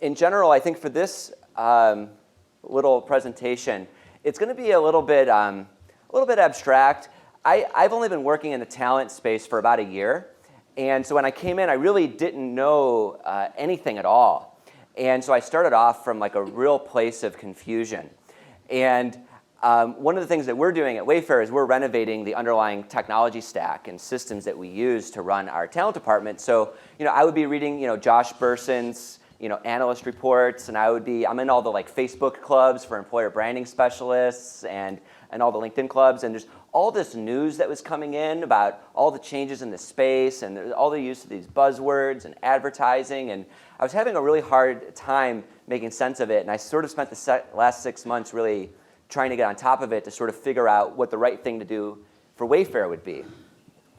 in general, I think for this little presentation, it's going to be a little bit abstract. I've only been working in the talent space for about a year. And so when I came in, I really didn't know anything at all. And so I started off from like a real place of confusion. And one of the things that we're doing at WAYFAIR is we're renovating the underlying technology stack and systems that we use to run our talent department. So I would be reading Josh Berson's analyst reports, and I'm in all the like Facebook clubs for employer branding specialists and all the LinkedIn clubs, and there's all this news that was coming in about all the changes in the space and all the use of these buzzwords and advertising, and I was having a really hard time making sense of it, and I sort of spent the last 6 months really trying to get on top of it to sort of figure out what the right thing to do for WAYFAIR would be.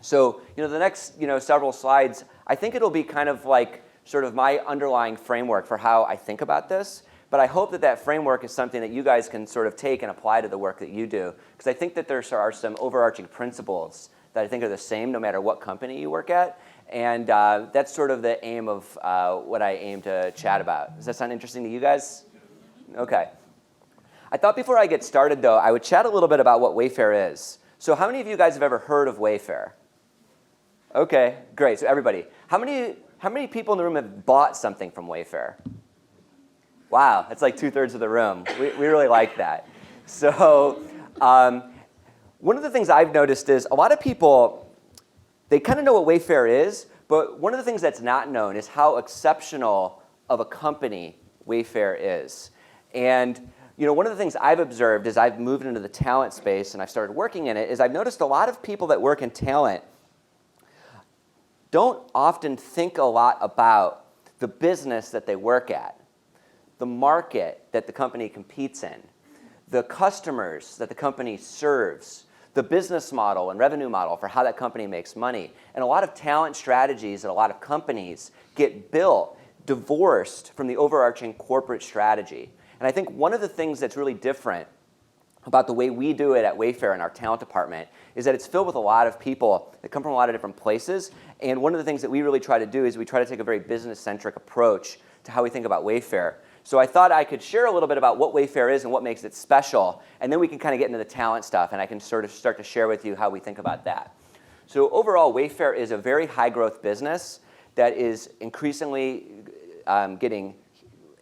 So the next several slides, I think it'll be kind of like sort of my underlying framework for how I think about this. But I hope that that framework is something that you guys can sort of take and apply to the work that you do. Because I think that there are some overarching principles that I think are the same no matter what company you work at. And that's sort of the aim of what I aim to chat about. Does that sound interesting to you guys? Okay. I thought before I get started, though, I would chat a little bit about what WAYFAIR is. So how many of you guys have ever heard of WAYFAIR? Okay, great. So everybody. How many people in the room have bought something from WAYFAIR? Wow, that's like 2/3 of the room. We really like that. So one of the things I've noticed is a lot of people, they kind of know what WAYFAIR is, but one of the things that's not known is how exceptional of a company WAYFAIR is. And one of the things I've observed as I've moved into the talent space and I've started working in it is I've noticed a lot of people that work in talent don't often think a lot about the business that they work at, the market that the company competes in, the customers that the company serves, the business model and revenue model for how that company makes money. And a lot of talent strategies at a lot of companies get built, divorced from the overarching corporate strategy. And I think one of the things that's really different about the way we do it at WAYFAIR in our talent department is that it's filled with a lot of people that come from a lot of different places. And one of the things that we really try to do is we try to take a very business-centric approach to how we think about WAYFAIR. So I thought I could share a little bit about what WAYFAIR is and what makes it special, and then we can kind of get into the talent stuff, and I can sort of start to share with you how we think about that. So overall, WAYFAIR is a very high-growth business that is increasingly getting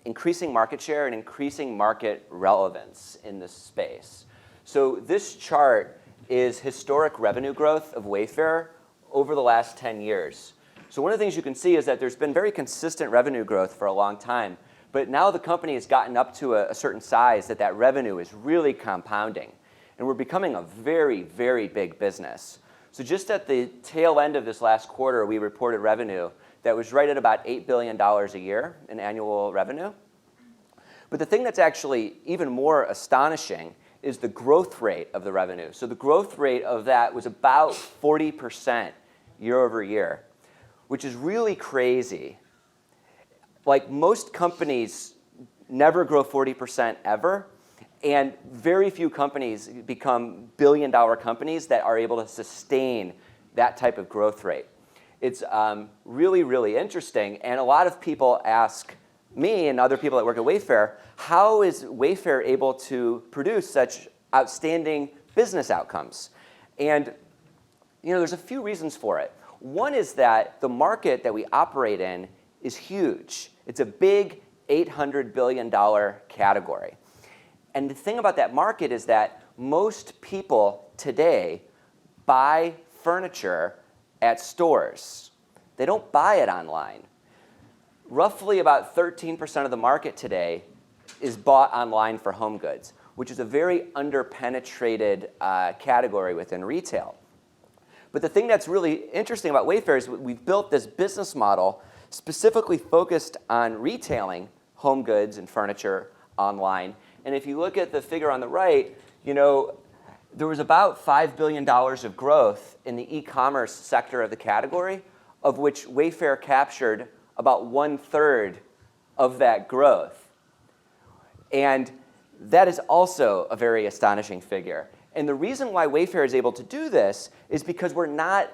increasing market share and increasing market relevance in this space. So this chart is historic revenue growth of WAYFAIR over the last 10 years. So one of the things you can see is that there's been very consistent revenue growth for a long time. But now the company has gotten up to a certain size that revenue is really compounding. And we're becoming a very, very big business. So just at the tail end of this last quarter, we reported revenue that was right at about $8 billion a year in annual revenue. But the thing that's actually even more astonishing is the growth rate of the revenue. So the growth rate of that was about 40% year over year, which is really crazy. Like most companies never grow 40% ever, and very few companies become billion-dollar companies that are able to sustain that type of growth rate. It's really, really interesting, and a lot of people ask me and other people that work at WAYFAIR, how is WAYFAIR able to produce such outstanding business outcomes? And there's a few reasons for it. One is that the market that we operate in is huge. It's a big $800 billion category. And the thing about that market is that most people today buy furniture at stores. They don't buy it online. Roughly about 13% of the market today is bought online for home goods, which is a very underpenetrated category within retail. But the thing that's really interesting about WAYFAIR is we've built this business model specifically focused on retailing home goods and furniture online. And if you look at the figure on the right, there was about $5 billion of growth in the e-commerce sector of the category, of which WAYFAIR captured about 1/3 of that growth. And that is also a very astonishing figure. And the reason why WAYFAIR is able to do this is because we're not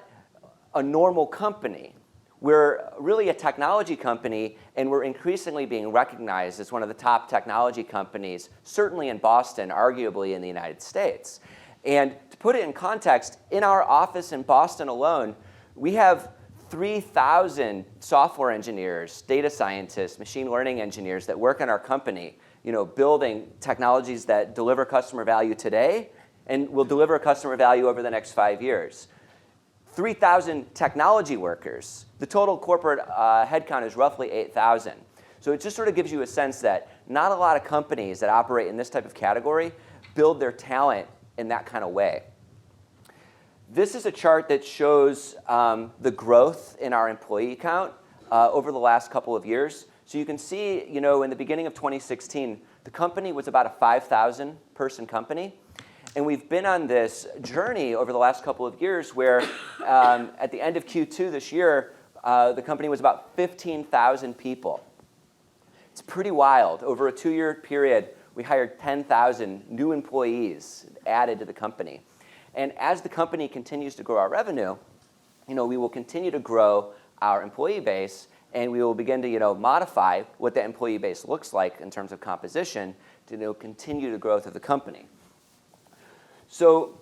a normal company. We're really a technology company, and we're increasingly being recognized as one of the top technology companies, certainly in Boston, arguably in the United States. And to put it in context, in our office in Boston alone, we have 3,000 software engineers, data scientists, machine learning engineers that work in our company, building technologies that deliver customer value today and will deliver customer value over the next 5 years. 3,000 technology workers. The total corporate headcount is roughly 8,000. So it just sort of gives you a sense that not a lot of companies that operate in this type of category build their talent in that kind of way. This is a chart that shows the growth in our employee count over the last couple of years. So you can see, in the beginning of 2016, the company was about a 5,000 person company. And we've been on this journey over the last couple of years where at the end of Q2 this year, the company was about 15,000 people. It's pretty wild. Over a 2-year period, we hired 10,000 new employees added to the company. And as the company continues to grow our revenue, we will continue to grow our employee base, and we will begin to modify what the employee base looks like in terms of composition to continue the growth of the company. So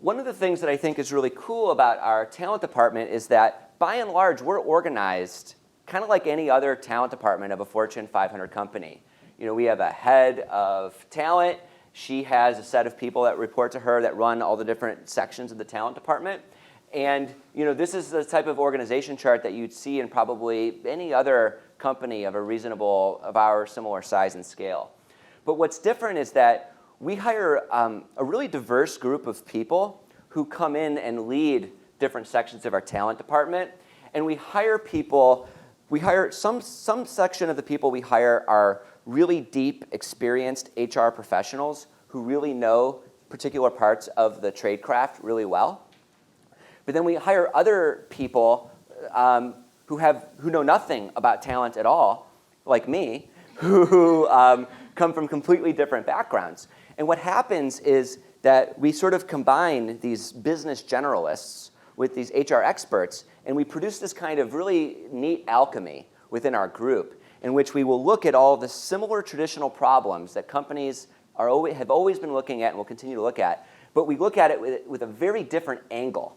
one of the things that I think is really cool about our talent department is that, by and large, we're organized kind of like any other talent department of a Fortune 500 company. We have a head of talent. She has a set of people that report to her that run all the different sections of the talent department. And this is the type of organization chart that you'd see in probably any other company of our similar size and scale. But what's different is that we hire a really diverse group of people who come in and lead different sections of our talent department. And we hire some section of the people we hire are really deep, experienced HR professionals who really know particular parts of the trade craft really well. But then we hire other people who know nothing about talent at all, like me, who come from completely different backgrounds. And what happens is that we sort of combine these business generalists with these HR experts, and we produce this kind of really neat alchemy within our group in which we will look at all the similar traditional problems that companies have always been looking at and will continue to look at, but we look at it with a very different angle.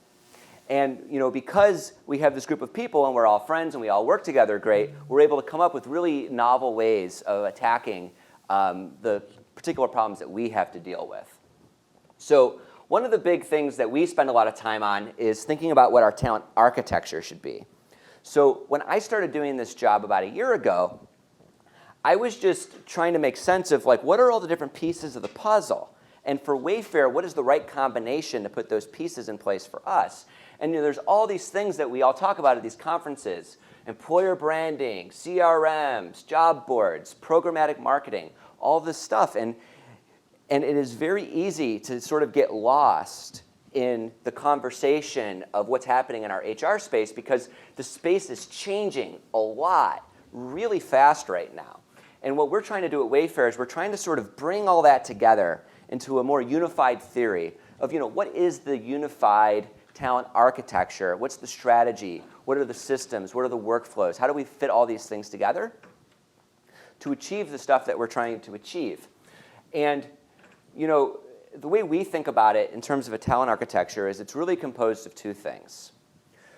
And because we have this group of people and we're all friends and we all work together great, we're able to come up with really novel ways of attacking the particular problems that we have to deal with. So one of the big things that we spend a lot of time on is thinking about what our talent architecture should be. So when I started doing this job about a year ago, I was just trying to make sense of what are all the different pieces of the puzzle? And for WAYFAIR, what is the right combination to put those pieces in place for us? And there's all these things that we all talk about at these conferences: employer branding, CRMs, job boards, programmatic marketing, all this stuff. And it is very easy to sort of get lost in the conversation of what's happening in our HR space because the space is changing a lot really fast right now. And what we're trying to do at WAYFAIR is we're trying to sort of bring all that together into a more unified theory of what is the unified talent architecture, what's the strategy, what are the systems, what are the workflows, how do we fit all these things together to achieve the stuff that we're trying to achieve. And the way we think about it in terms of a talent architecture is it's really composed of two things.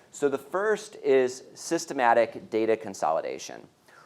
So the first is systematic data consolidation.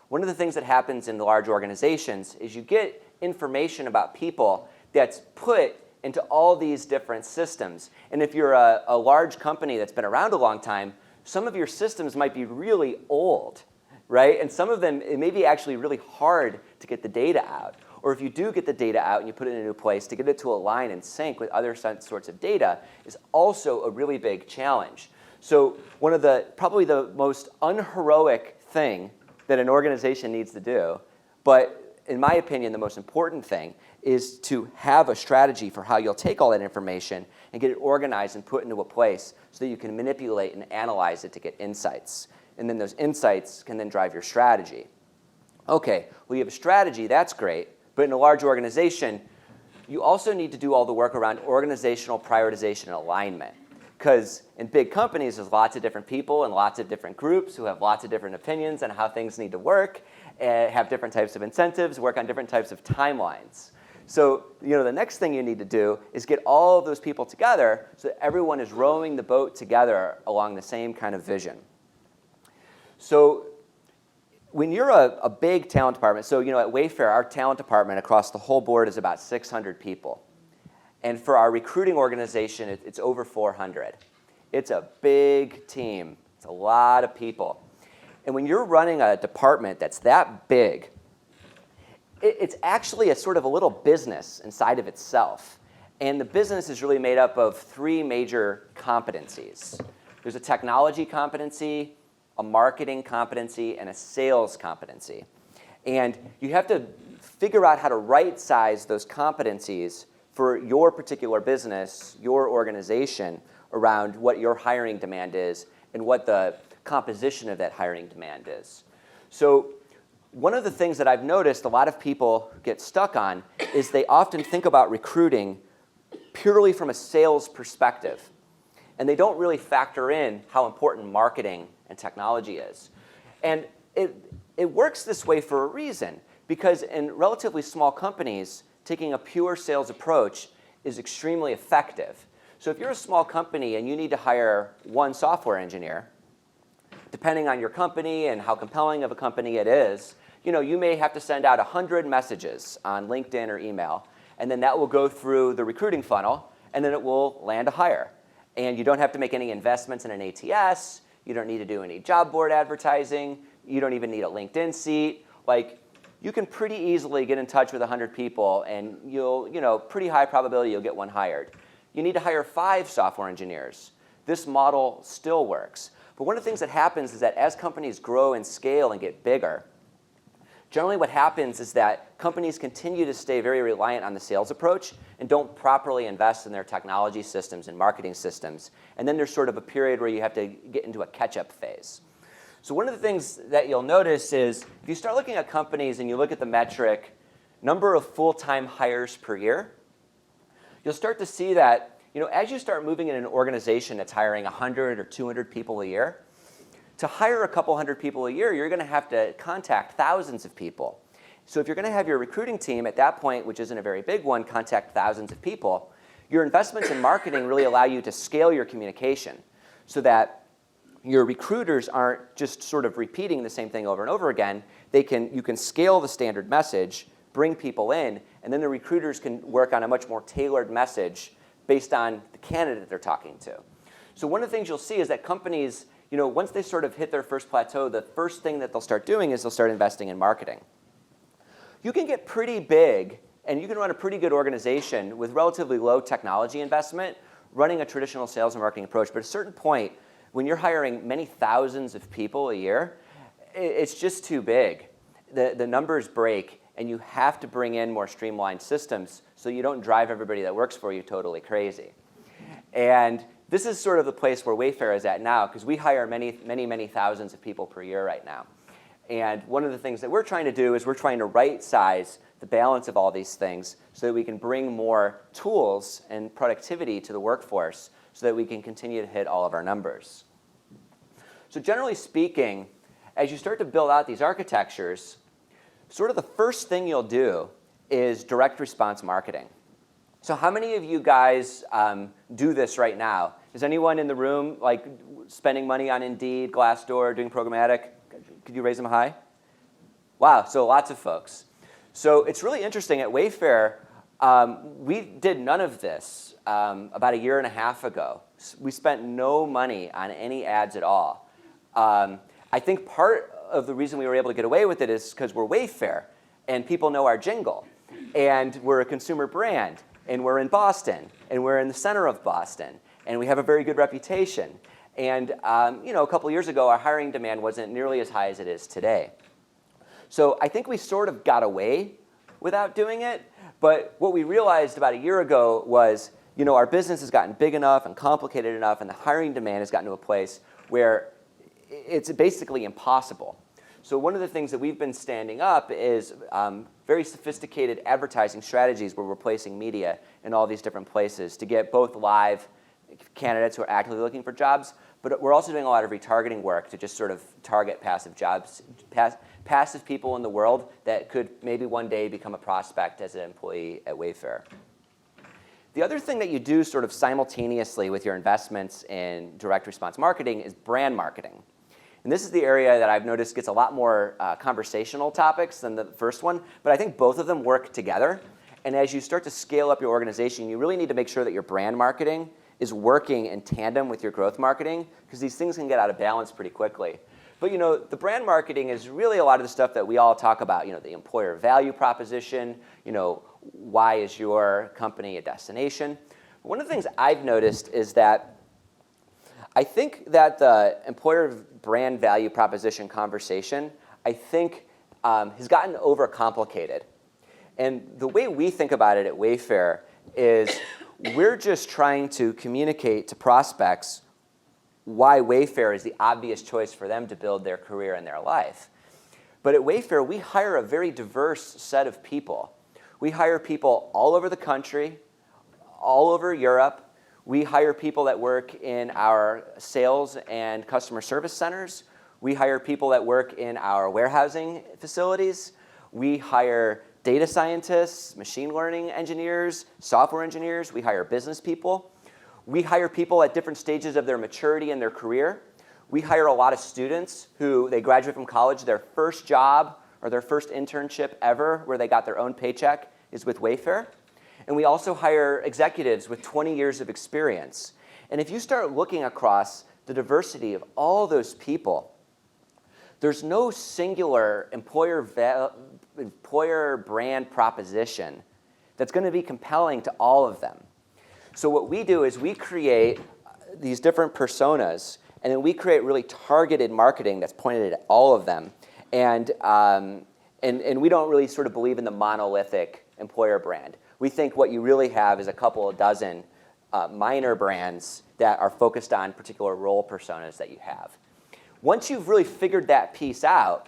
One of the things that happens in large organizations is you get information about people that's put into all these different systems. And if you're a large company that's been around a long time, some of your systems might be really old, right? And some of them, it may be actually really hard to get the data out. Or if you do get the data out and you put it in a new place, to get it to align and sync with other sorts of data is also a really big challenge. So one of probably the most unheroic thing that an organization needs to do, but in my opinion, the most important thing is to have a strategy for how you'll take all that information and get it organized and put into a place so that you can manipulate and analyze it to get insights. And then those insights can then drive your strategy. Okay, well, you have a strategy, that's great, but in a large organization, you also need to do all the work around organizational prioritization and alignment. Because in big companies, there's lots of different people and lots of different groups who have lots of different opinions on how things need to work, have different types of incentives, work on different types of timelines. So the next thing you need to do is get all of those people together so that everyone is rowing the boat together along the same kind of vision. So when you're a big talent department, so at WAYFAIR, our talent department across the whole board is about 600 people. And for our recruiting organization, it's over 400. It's a big team. It's a lot of people. And when you're running a department that's that big, it's actually a sort of a little business inside of itself. And the business is really made up of 3 major competencies. There's a technology competency, a marketing competency, and a sales competency. And you have to figure out how to right-size those competencies for your particular business, your organization, around what your hiring demand is and what the composition of that hiring demand is. So one of the things that I've noticed a lot of people get stuck on is they often think about recruiting purely from a sales perspective. And they don't really factor in how important marketing and technology is. And it works this way for a reason, because in relatively small companies, taking a pure sales approach is extremely effective. So if you're a small company and you need to hire 1 software engineer, depending on your company and how compelling of a company it is, you may have to send out 100 messages on LinkedIn or email, and then that will go through the recruiting funnel, and then it will land a hire. And you don't have to make any investments in an ATS. You don't need to do any job board advertising. You don't even need a LinkedIn seat. You can pretty easily get in touch with 100 people, and pretty high probability you'll get 1 hired. You need to hire 5 software engineers. This model still works. But one of the things that happens is that as companies grow and scale and get bigger, generally what happens is that companies continue to stay very reliant on the sales approach and don't properly invest in their technology systems and marketing systems. And then there's sort of a period where you have to get into a catch-up phase. So one of the things that you'll notice is if you start looking at companies and you look at the metric number of full-time hires per year, you'll start to see that as you start moving in an organization that's hiring 100 or 200 people a year, to hire a couple hundred people a year, you're going to have to contact thousands of people. So if you're going to have your recruiting team at that point, which isn't a very big one, contact thousands of people, your investments in marketing really allow you to scale your communication so that your recruiters aren't just sort of repeating the same thing over and over again. You can scale the standard message, bring people in, and then the recruiters can work on a much more tailored message based on the candidate they're talking to. So one of the things you'll see is that companies, once they sort of hit their first plateau, the first thing that they'll start doing is they'll start investing in marketing. You can get pretty big, and you can run a pretty good organization with relatively low technology investment, running a traditional sales and marketing approach. But at a certain point, when you're hiring many thousands of people a year, it's just too big. The numbers break, and you have to bring in more streamlined systems so you don't drive everybody that works for you totally crazy. And this is sort of the place where WAYFAIR is at now, because we hire many, many, many thousands of people per year right now. And one of the things that we're trying to do is we're trying to right-size the balance of all these things so that we can bring more tools and productivity to the workforce so that we can continue to hit all of our numbers. So generally speaking, as you start to build out these architectures, sort of the first thing you'll do is direct response marketing. So how many of you guys do this right now? Is anyone in the room spending money on Indeed, Glassdoor, doing programmatic? Could you raise them high? Wow, so lots of folks. So it's really interesting. At WAYFAIR, we did none of this about 1.5 years ago. We spent no money on any ads at all. I think part of the reason we were able to get away with it is because we're WAYFAIR, and people know our jingle. And we're a consumer brand, and we're in Boston, and we're in the center of Boston, and we have a very good reputation. And a couple years ago, our hiring demand wasn't nearly as high as it is today. So I think we sort of got away without doing it. But what we realized about 1 year ago was, our business has gotten big enough and complicated enough, and the hiring demand has gotten to a place where it's basically impossible. So one of the things that we've been standing up is very sophisticated advertising strategies where we're placing media in all these different places to get both live candidates who are actively looking for jobs, but we're also doing a lot of retargeting work to just sort of target passive jobs, passive people in the world that could maybe one day become a prospect as an employee at Wayfair. The other thing that you do sort of simultaneously with your investments in direct response marketing is brand marketing. And this is the area that I've noticed gets a lot more conversational topics than the first one, but I think both of them work together. And as you start to scale up your organization, you really need to make sure that your brand marketing is working in tandem with your growth marketing, because these things can get out of balance pretty quickly. But the brand marketing is really a lot of the stuff that we all talk about, the employer value proposition, why is your company a destination? One of the things I've noticed is that I think that the employer brand value proposition conversation, I think, has gotten overcomplicated. And the way we think about it at Wayfair is we're just trying to communicate to prospects why Wayfair is the obvious choice for them to build their career and their life. But at Wayfair, we hire a very diverse set of people. We hire people all over the country, all over Europe. We hire people that work in our sales and customer service centers. We hire people that work in our warehousing facilities. We hire data scientists, machine learning engineers, software engineers. We hire business people. We hire people at different stages of their maturity in their career. We hire a lot of students who they graduate from college, their first job or their first internship ever where they got their own paycheck is with Wayfair. And we also hire executives with 20 years of experience. And if you start looking across the diversity of all those people, there's no singular employer brand proposition that's going to be compelling to all of them. So what we do is we create these different personas, and then we create really targeted marketing that's pointed at all of them. And we don't really sort of believe in the monolithic employer brand. We think what you really have is a couple of dozen minor brands that are focused on particular role personas that you have. Once you've really figured that piece out,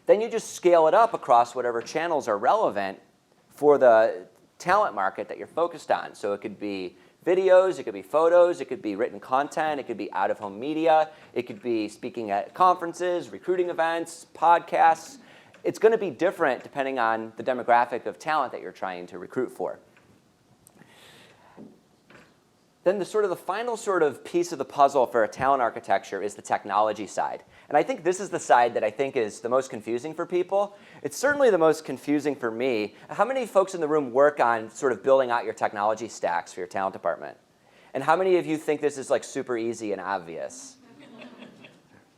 then you just scale it up across whatever channels are relevant for the talent market that you're focused on. So it could be videos, it could be photos, it could be written content, it could be out-of-home media, it could be speaking at conferences, recruiting events, podcasts. It's going to be different depending on the demographic of talent that you're trying to recruit for. Then the final piece of the puzzle for a talent architecture is the technology side. And I think this is the side that I think is the most confusing for people. It's certainly the most confusing for me. How many folks in the room work on sort of building out your technology stacks for your talent department? And how many of you think this is like super easy and obvious?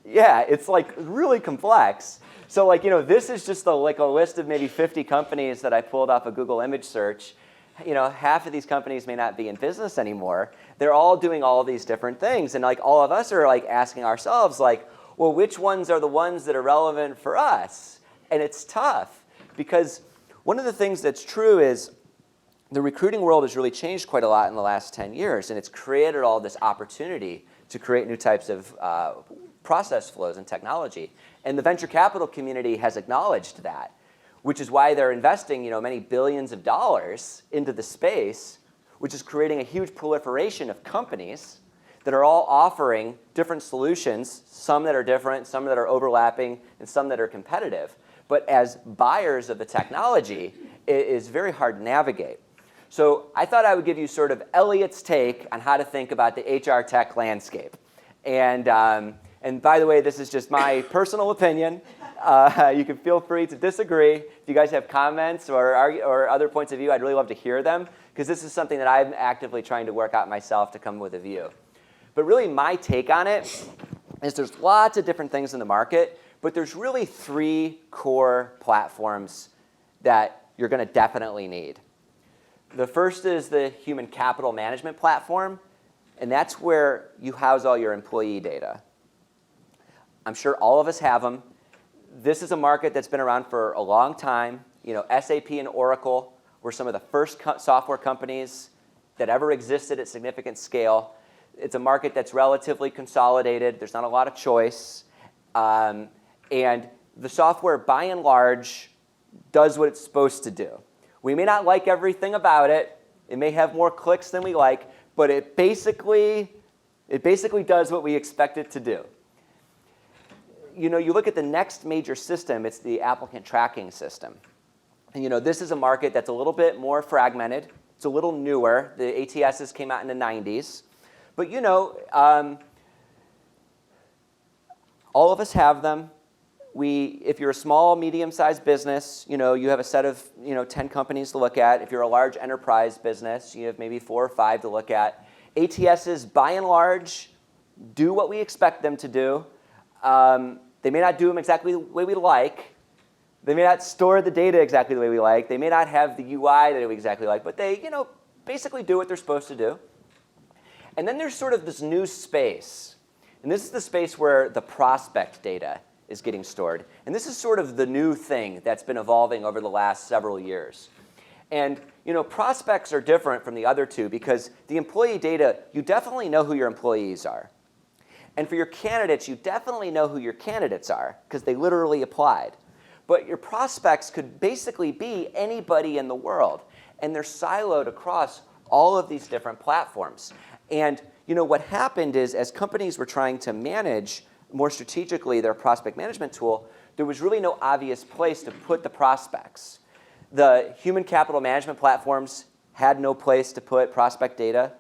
Yeah, it's like really complex. So this is just a list of maybe 50 companies that I pulled off a Google image search. Half of these companies may not be in business anymore. They're all doing all these different things. And all of us are asking ourselves well, which ones are the ones that are relevant for us? And it's tough because one of the things that's true is the recruiting world has really changed quite a lot in the last 10 years. And it's created all this opportunity to create new types of process flows and technology. And the venture capital community has acknowledged that, which is why they're investing many billions of dollars into the space, which is creating a huge proliferation of companies that are all offering different solutions, some that are different, some that are overlapping, and some that are competitive. But as buyers of the technology, it is very hard to navigate. So I thought I would give you sort of Elliot's take on how to think about the HR tech landscape. And by the way, this is just my personal opinion. You can feel free to disagree. If you guys have comments or other points of view, I'd really love to hear them, because this is something that I'm actively trying to work out myself to come with a view. But really, my take on it is there's lots of different things in the market, but there's really 3 core platforms that you're going to definitely need. The first is the human capital management platform, and that's where you house all your employee data. I'm sure all of us have them. This is a market that's been around for a long time. SAP and Oracle were some of the first software companies that ever existed at significant scale. It's a market that's relatively consolidated. There's not a lot of choice. And the software, by and large, does what it's supposed to do. We may not like everything about it. It may have more clicks than we like, but it basically does what we expect it to do. You look at the next major system, it's the applicant tracking system. And this is a market that's a little bit more fragmented. It's a little newer. The ATSs came out in the 90s. But all of us have them. If you're a small, medium-sized business, you have a set of 10 companies to look at. If you're a large enterprise business, you have maybe 4 or 5 to look at. ATSs, by and large, do what we expect them to do. They may not do them exactly the way we like. They may not store the data exactly the way we like. They may not have the UI that we exactly like, but they basically do what they're supposed to do. And then there's sort of this new space. And this is the space where the prospect data is getting stored. And this is sort of the new thing that's been evolving over the last several years. And prospects are different from the other two because the employee data, you definitely know who your employees are. And for your candidates, you definitely know who your candidates are because they literally applied. But your prospects could basically be anybody in the world. And they're siloed across all of these different platforms. And what happened is as companies were trying to manage more strategically their prospect management tool, there was really no obvious place to put the prospects. The human capital management platforms had no place to put prospect data.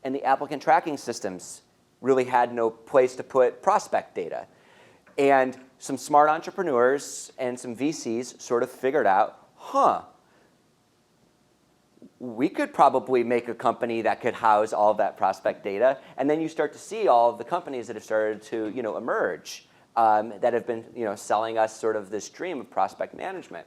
And the applicant tracking systems really had no place to put prospect data. And some smart entrepreneurs and some VCs sort of figured out, we could probably make a company that could house all of that prospect data. And then you start to see all of the companies that have started to emerge that have been selling us sort of this dream of prospect management.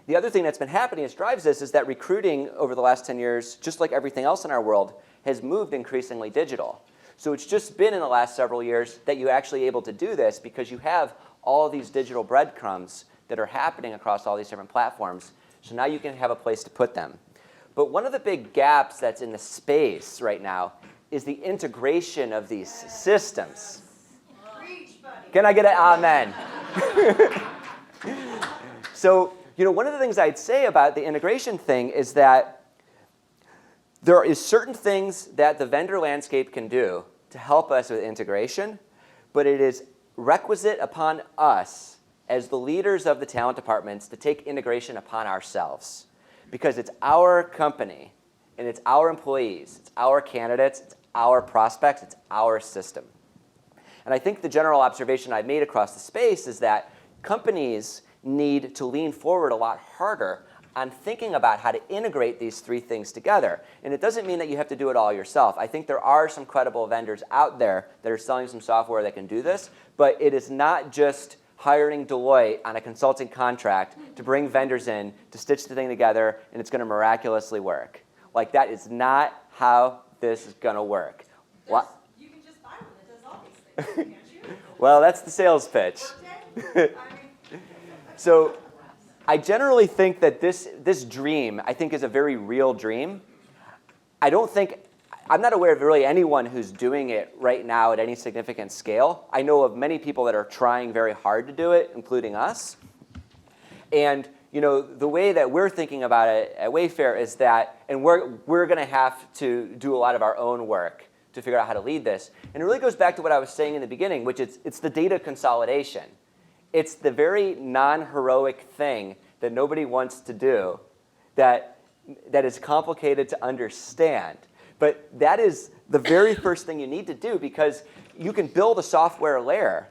The other thing that's been happening that drives this is that recruiting over the last 10 years, just like everything else in our world, has moved increasingly digital. So it's just been in the last several years that you're actually able to do this because you have all these digital breadcrumbs that are happening across all these different platforms. So now you can have a place to put them. But one of the big gaps that's in the space right now is the integration of these systems. Can I get an amen? So, one of the things I'd say about the integration thing is that there is certain things that the vendor landscape can do to help us with integration, but it is requisite upon us as the leaders of the talent departments to take integration upon ourselves. Because it's our company, and it's our employees, it's our candidates, it's our prospects, it's our system. And I think the general observation I've made across the space is that companies need to lean forward a lot harder on thinking about how to integrate these 3 things together. And it doesn't mean that you have to do it all yourself. I think there are some credible vendors out there that are selling some software that can do this, but it is not just hiring Deloitte on a consulting contract to bring vendors in to stitch the thing together and it's going to miraculously work. Like, that is not how this is going to work. You can just buy one that does all these things, can't you? Well, that's the sales pitch. So I generally think that this dream, I think, is a very real dream. I'm not aware of really anyone who's doing it right now at any significant scale. I know of many people that are trying very hard to do it, including us. And the way that we're thinking about it at WAYFAIR is that, and we're going to have to do a lot of our own work to figure out how to lead this. And it really goes back to what I was saying in the beginning, which is it's the data consolidation. It's the very non-heroic thing that nobody wants to do that is complicated to understand. But that is the very first thing you need to do because you can build a software layer.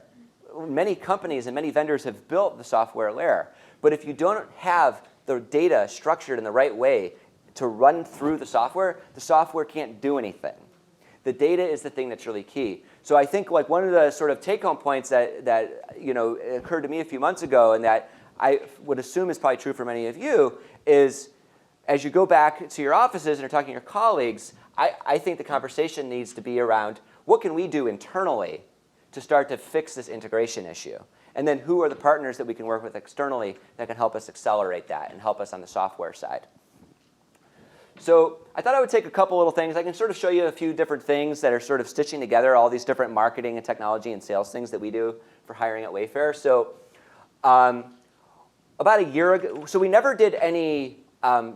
Many companies and many vendors have built the software layer. But if you don't have the data structured in the right way to run through the software can't do anything. The data is the thing that's really key. So I think one of the sort of take-home points that occurred to me a few months ago and that I would assume is probably true for many of you is as you go back to your offices and are talking to your colleagues, I think the conversation needs to be around what can we do internally to start to fix this integration issue? And then who are the partners that we can work with externally that can help us accelerate that and help us on the software side? So I thought I would take a couple little things. I can sort of show you a few different things that are sort of stitching together all these different marketing and technology and sales things that we do for hiring at WAYFAIR. So about a year ago, so we never did any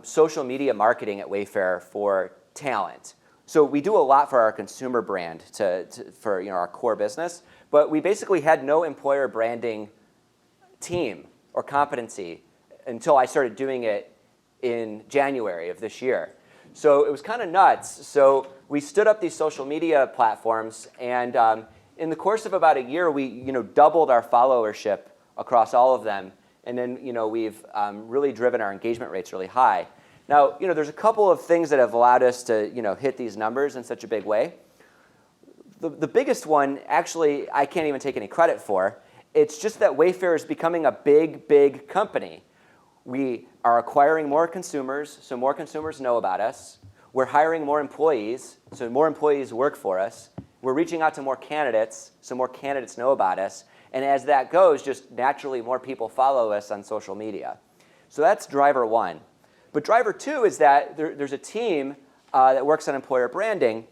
social media marketing at WAYFAIR for talent. So we do a lot for our consumer brand for our core business, but we basically had no employer branding team or competency until I started doing it in January of this year. So it was kind of nuts. So we stood up these social media platforms, and in the course of about a year, we doubled our followership across all of them, and then we've really driven our engagement rates really high. Now, there's a couple of things that have allowed us to hit these numbers in such a big way. The biggest one, actually, I can't even take any credit for. It's just that Wayfair is becoming a big, big company. We are acquiring more consumers, so more consumers know about us. We're hiring more employees, so more employees work for us. We're reaching out to more candidates, so more candidates know about us. And as that goes, just naturally more people follow us on social media. So that's driver one. But driver two is that there's a team that works on employer branding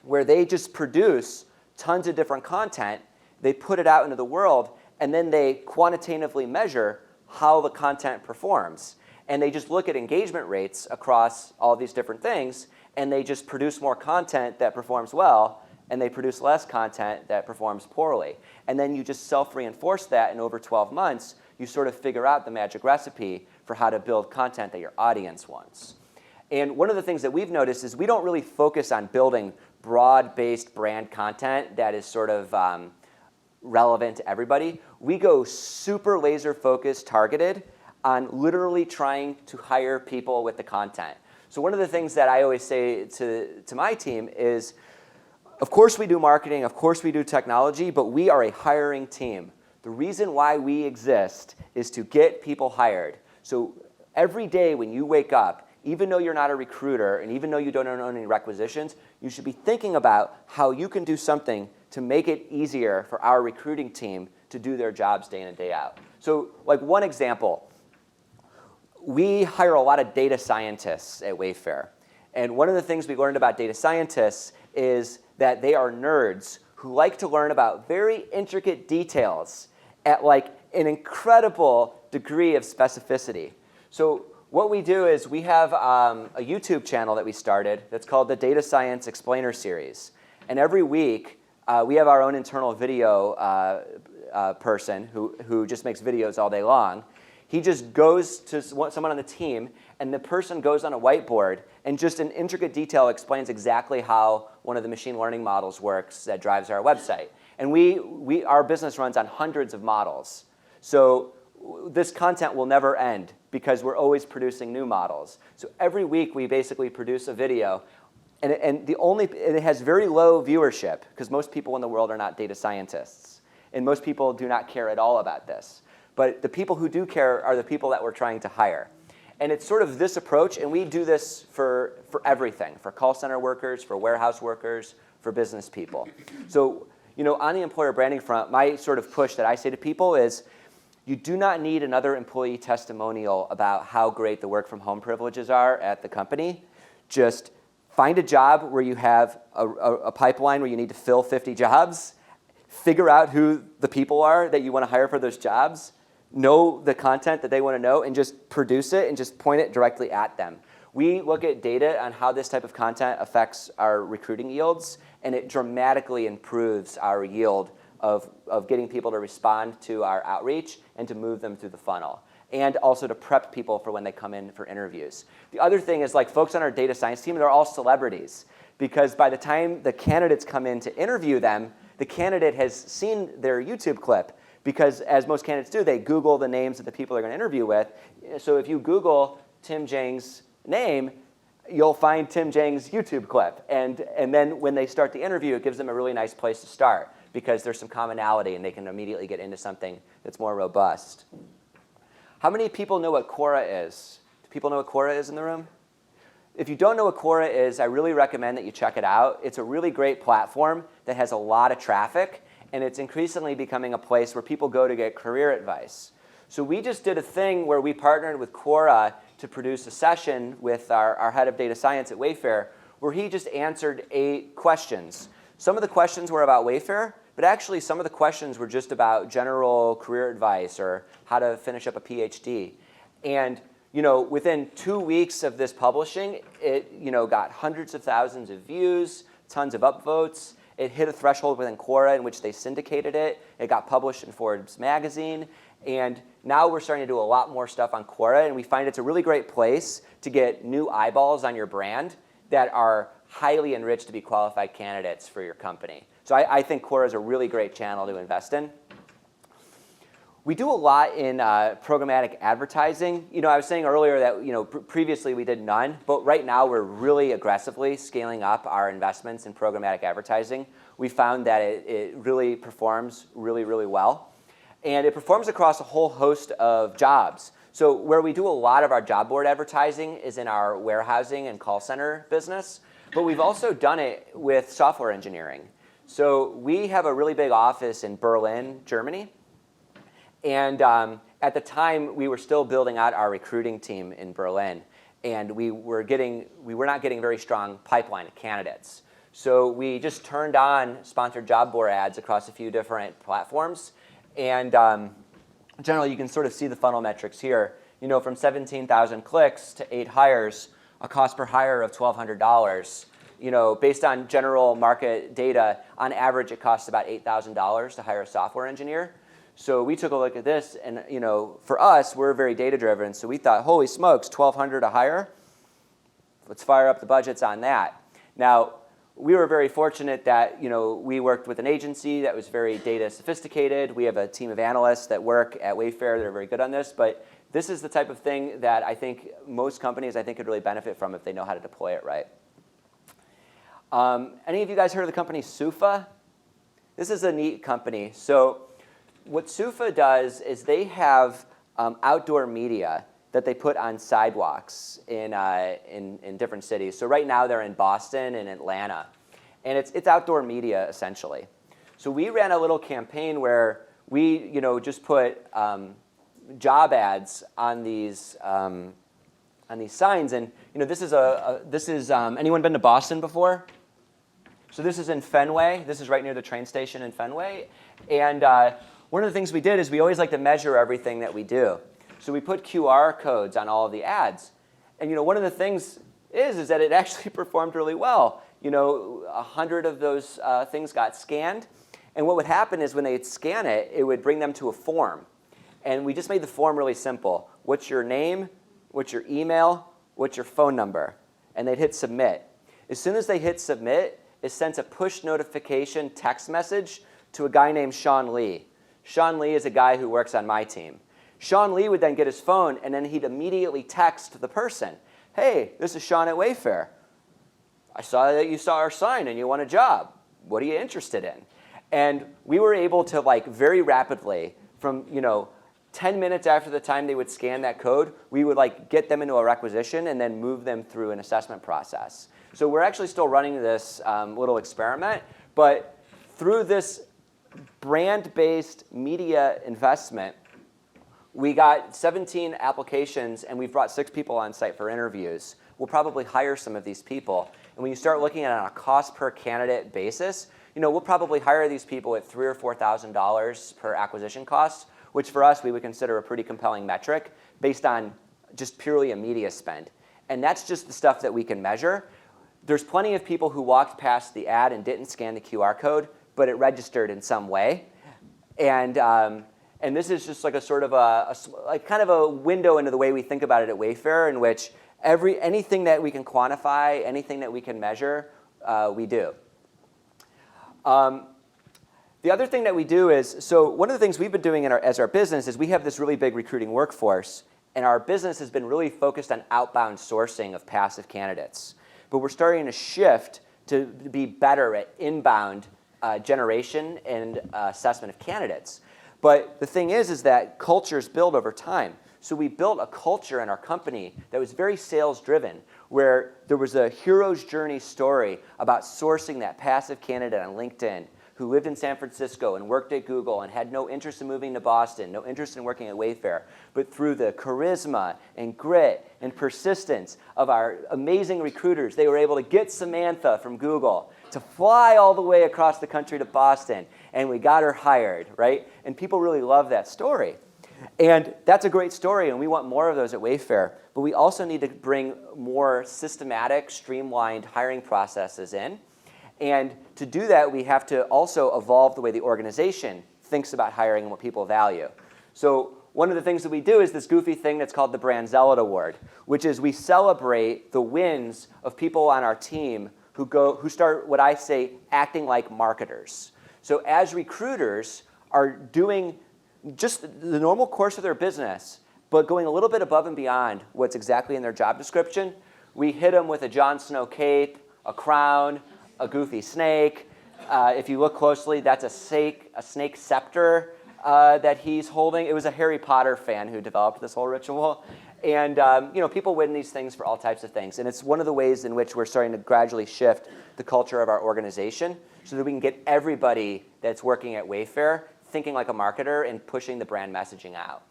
where they just produce tons of different content. They put it out into the world, and then they quantitatively measure how the content performs. And they just look at engagement rates across all these different things, and they just produce more content that performs well, and they produce less content that performs poorly. And then you just self-reinforce that, and over 12 months, you sort of figure out the magic recipe for how to build content that your audience wants. And one of the things that we've noticed is we don't really focus on building broad-based brand content that is sort of relevant to everybody. We go super laser-focused, targeted on literally trying to hire people with the content. So one of the things that I always say to my team is, of course we do marketing, of course we do technology, but we are a hiring team. The reason why we exist is to get people hired. So every day when you wake up, even though you're not a recruiter and even though you don't own any requisitions, you should be thinking about how you can do something to make it easier for our recruiting team to do their jobs day in and day out. So like one example, we hire a lot of data scientists at Wayfair. And one of the things we learned about data scientists is that they are nerds who like to learn about very intricate details at like an incredible degree of specificity. So what we do is we have a YouTube channel that we started that's called the Data Science Explainer Series. And every week, we have our own internal video person who just makes videos all day long. He just goes to someone on the team, and the person goes on a whiteboard and just in intricate detail explains exactly how one of the machine learning models works that drives our website. And our business runs on hundreds of models. So this content will never end because we're always producing new models. So every week we basically produce a video, and it has very low viewership because most people in the world are not data scientists, and most people do not care at all about this. But the people who do care are the people that we're trying to hire. And it's sort of this approach, and we do this for everything, for call center workers, for warehouse workers, for business people. So on the employer branding front, my sort of push that I say to people is, you do not need another employee testimonial about how great the work from home privileges are at the company. Just find a job where you have a pipeline where you need to fill 50 jobs, figure out who the people are that you want to hire for those jobs, know the content that they want to know, and just produce it and just point it directly at them. We look at data on how this type of content affects our recruiting yields, and it dramatically improves our yield of getting people to respond to our outreach and to move them through the funnel, and also to prep people for when they come in for interviews. The other thing is, like, folks on our data science team, they're all celebrities, because by the time the candidates come in to interview them, the candidate has seen their YouTube clip, because as most candidates do, they Google the names of the people they're going to interview with. So if you Google Tim Jang's name, you'll find Tim Jang's YouTube clip. And then when they start the interview, it gives them a really nice place to start, because there's some commonality and they can immediately get into something that's more robust. How many people know what Quora is? Do people know what Quora is in the room? If you don't know what Quora is, I really recommend that you check it out. It's a really great platform that has a lot of traffic, and it's increasingly becoming a place where people go to get career advice. So we just did a thing where we partnered with Quora to produce a session with our head of data science at Wayfair, where he just answered 8 questions. Some of the questions were about Wayfair, but actually some of the questions were just about general career advice or how to finish up a PhD. And within 2 weeks of this publishing, it got hundreds of thousands of views, tons of upvotes. It hit a threshold within Quora in which they syndicated it. It got published in Forbes magazine. And now we're starting to do a lot more stuff on Quora, and we find it's a really great place to get new eyeballs on your brand that are highly enriched to be qualified candidates for your company. So I think Quora is a really great channel to invest in. We do a lot in programmatic advertising. I was saying earlier that previously we did none, but right now we're really aggressively scaling up our investments in programmatic advertising. We found that it really performs really, really well. And it performs across a whole host of jobs. So where we do a lot of our job board advertising is in our warehousing and call center business, but we've also done it with software engineering. So we have a really big office in Berlin, Germany. And at the time, we were still building out our recruiting team in Berlin. And we were not getting very strong pipeline of candidates. So we just turned on sponsored job board ads across a few different platforms. And generally, you can sort of see the funnel metrics here. From 17,000 clicks to 8 hires, a cost per hire of $1,200. Based on general market data, on average, it costs about $8,000 to hire a software engineer. So we took a look at this, and for us, we're very data-driven. So we thought, holy smokes, $1,200 a hire? Let's fire up the budgets on that. Now, we were very fortunate that we worked with an agency that was very data sophisticated. We have a team of analysts that work at WAYFAIR that are very good on this. But this is the type of thing that I think most companies could really benefit from if they know how to deploy it right. Any of you guys heard of the company Sufa? This is a neat company. So what Sufa does is they have outdoor media that they put on sidewalks in different cities. So right now they're in Boston and Atlanta. And it's outdoor media, essentially. So we ran a little campaign where we just put job ads on these signs. And this is anyone been to Boston before? So this is in Fenway. This is right near the train station in Fenway. And one of the things we did is we always like to measure everything that we do. So we put QR codes on all of the ads. And one of the things is that it actually performed really well. 100 of those things got scanned. And what would happen is when they'd scan it, it would bring them to a form. And we just made the form really simple. What's your name? What's your email? What's your phone number? And they'd hit submit. As soon as they hit submit, it sends a push notification text message to a guy named Sean Lee. Sean Lee is a guy who works on my team. Sean Lee would then get his phone, and then he'd immediately text the person, hey, this is Sean at WAYFAIR. I saw that you saw our sign and you want a job. What are you interested in? And we were able to very rapidly, from 10 minutes after the time they would scan that code, we would get them into a requisition and then move them through an assessment process. So we're actually still running this little experiment, but through this brand-based media investment, we got 17 applications, and we've brought 6 people on site for interviews. We'll probably hire some of these people. And when you start looking at it on a cost per candidate basis, we'll probably hire these people at $3,000 or $4,000 per acquisition cost, which for us we would consider a pretty compelling metric based on just purely a media spend. And that's just the stuff that we can measure. There's plenty of people who walked past the ad and didn't scan the QR code, but it registered in some way. And this is just a sort of kind of a window into the way we think about it at WAYFAIR, in which anything that we can quantify, anything that we can measure, we do. The other thing that we do is, so one of the things we've been doing as our business is we have this really big recruiting workforce, and our business has been really focused on outbound sourcing of passive candidates. But we're starting to shift to be better at inbound generation and assessment of candidates. But the thing is that cultures build over time. So we built a culture in our company that was very sales-driven, where there was a hero's journey story about sourcing that passive candidate on LinkedIn who lived in San Francisco and worked at Google and had no interest in moving to Boston, no interest in working at WAYFAIR. But through the charisma and grit and persistence of our amazing recruiters, they were able to get Samantha from Google to fly all the way across the country to Boston, and we got her hired, right? And people really love that story. And that's a great story, and we want more of those at Wayfair. But we also need to bring more systematic, streamlined hiring processes in. And to do that, we have to also evolve the way the organization thinks about hiring and what people value. So one of the things that we do is this goofy thing that's called the Brand Zealot Award, which is we celebrate the wins of people on our team who start what I say acting like marketers. So as recruiters are doing just the normal course of their business, but going a little bit above and beyond what's exactly in their job description, we hit them with a Jon Snow cape, a crown, a goofy snake. If you look closely, that's a snake scepter that he's holding. It was a Harry Potter fan who developed this whole ritual. And people win these things for all types of things. And it's one of the ways in which we're starting to gradually shift the culture of our organization so that we can get everybody that's working at Wayfair thinking like a marketer and pushing the brand messaging out.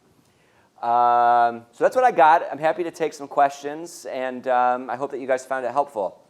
So that's what I got. I'm happy to take some questions, and I hope that you guys found it helpful.